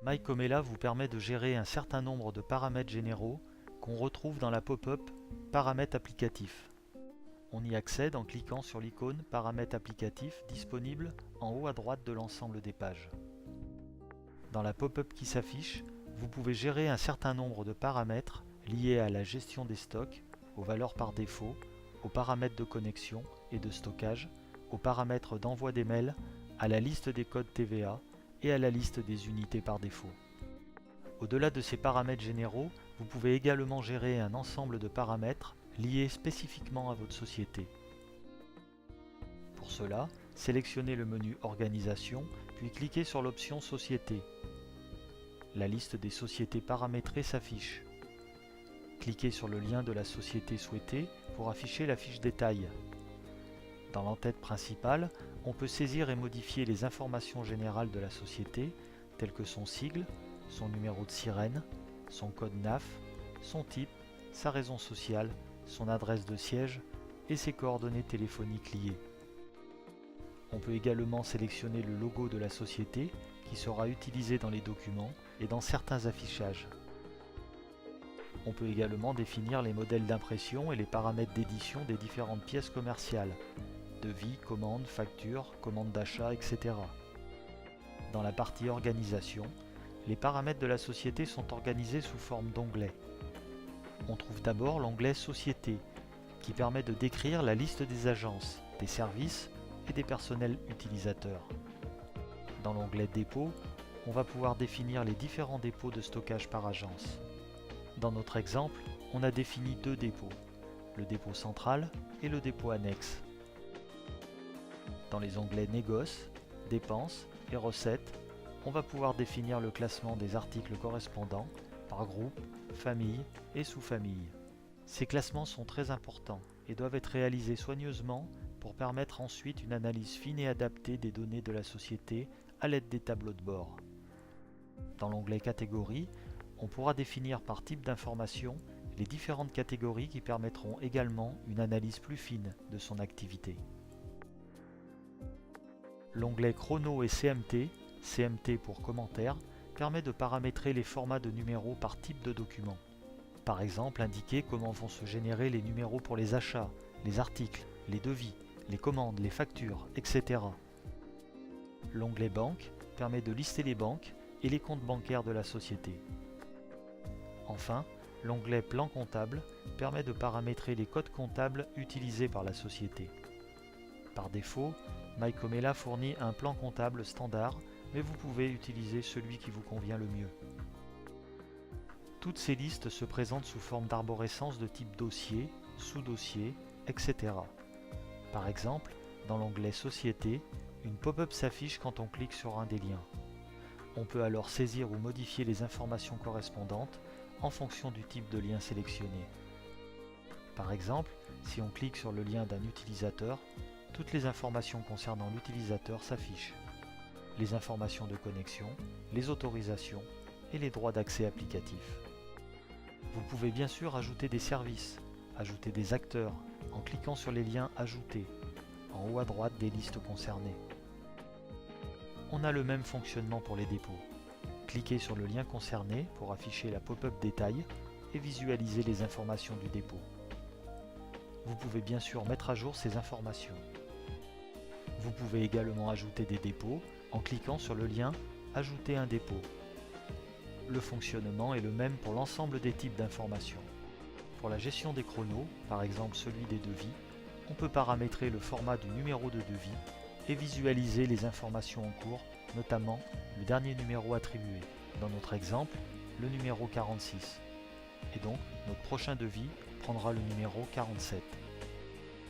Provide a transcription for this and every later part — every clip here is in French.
MyComella vous permet de gérer un certain nombre de paramètres généraux qu'on retrouve dans la pop-up Paramètres applicatifs. On y accède en cliquant sur l'icône Paramètres applicatifs disponible en haut à droite de l'ensemble des pages. Dans la pop-up qui s'affiche, vous pouvez gérer un certain nombre de paramètres liés à la gestion des stocks, aux valeurs par défaut, aux paramètres de connexion et de stockage, aux paramètres d'envoi des mails, à la liste des codes TVA et à la liste des unités par défaut. Au-delà de ces paramètres généraux, vous pouvez également gérer un ensemble de paramètres liés spécifiquement à votre société. Pour cela, sélectionnez le menu Organisation, puis cliquez sur l'option Société. La liste des sociétés paramétrées s'affiche. Cliquez sur le lien de la société souhaitée pour afficher la fiche détail. Dans l'entête principale, on peut saisir et modifier les informations générales de la société, telles que son sigle, son numéro de sirène, son code NAF, son type, sa raison sociale, son adresse de siège et ses coordonnées téléphoniques liées. On peut également sélectionner le logo de la société qui sera utilisé dans les documents et dans certains affichages. On peut également définir les modèles d'impression et les paramètres d'édition des différentes pièces commerciales, devis, commandes, factures, commandes d'achat, etc. Dans la partie Organisation, les paramètres de la société sont organisés sous forme d'onglets. On trouve d'abord l'onglet Société, qui permet de décrire la liste des agences, des services et des personnels utilisateurs. Dans l'onglet Dépôt, on va pouvoir définir les différents dépôts de stockage par agence. Dans notre exemple, on a défini deux dépôts, le dépôt central et le dépôt annexe. Dans les onglets Négoce, Dépenses et Recettes, on va pouvoir définir le classement des articles correspondants par groupe, famille et sous-famille. Ces classements sont très importants et doivent être réalisés soigneusement pour permettre ensuite une analyse fine et adaptée des données de la société à l'aide des tableaux de bord. Dans l'onglet Catégories, on pourra définir par type d'information les différentes catégories qui permettront également une analyse plus fine de son activité. L'onglet Chrono et CMT, CMT pour commentaires, permet de paramétrer les formats de numéros par type de document. Par exemple, indiquer comment vont se générer les numéros pour les achats, les articles, les devis, les commandes, les factures, etc. L'onglet Banque permet de lister les banques et les comptes bancaires de la société. Enfin, l'onglet Plan comptable permet de paramétrer les codes comptables utilisés par la société. Par défaut, MyComella fournit un plan comptable standard, mais vous pouvez utiliser celui qui vous convient le mieux. Toutes ces listes se présentent sous forme d'arborescence de type dossier, sous-dossier, etc. Par exemple, dans l'onglet Société, une pop-up s'affiche quand on clique sur un des liens. On peut alors saisir ou modifier les informations correspondantes en fonction du type de lien sélectionné. Par exemple, si on clique sur le lien d'un utilisateur, toutes les informations concernant l'utilisateur s'affichent. Les informations de connexion, les autorisations et les droits d'accès applicatifs. Vous pouvez bien sûr ajouter des services, ajouter des acteurs en cliquant sur les liens Ajouter, en haut à droite des listes concernées. On a le même fonctionnement pour les dépôts. Cliquez sur le lien concerné pour afficher la pop-up détail et visualiser les informations du dépôt. Vous pouvez bien sûr mettre à jour ces informations. Vous pouvez également ajouter des dépôts en cliquant sur le lien Ajouter un dépôt. Le fonctionnement est le même pour l'ensemble des types d'informations. Pour la gestion des chronos, par exemple celui des devis, on peut paramétrer le format du numéro de devis et visualiser les informations en cours, notamment le dernier numéro attribué, dans notre exemple, le numéro 46. Et donc, notre prochain devis prendra le numéro 47.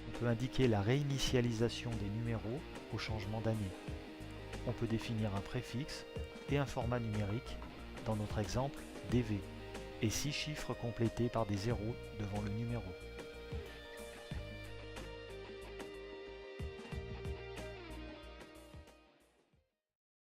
On peut indiquer la réinitialisation des numéros au changement d'année. On peut définir un préfixe et un format numérique, dans notre exemple DV, et 6 chiffres complétés par des zéros devant le numéro.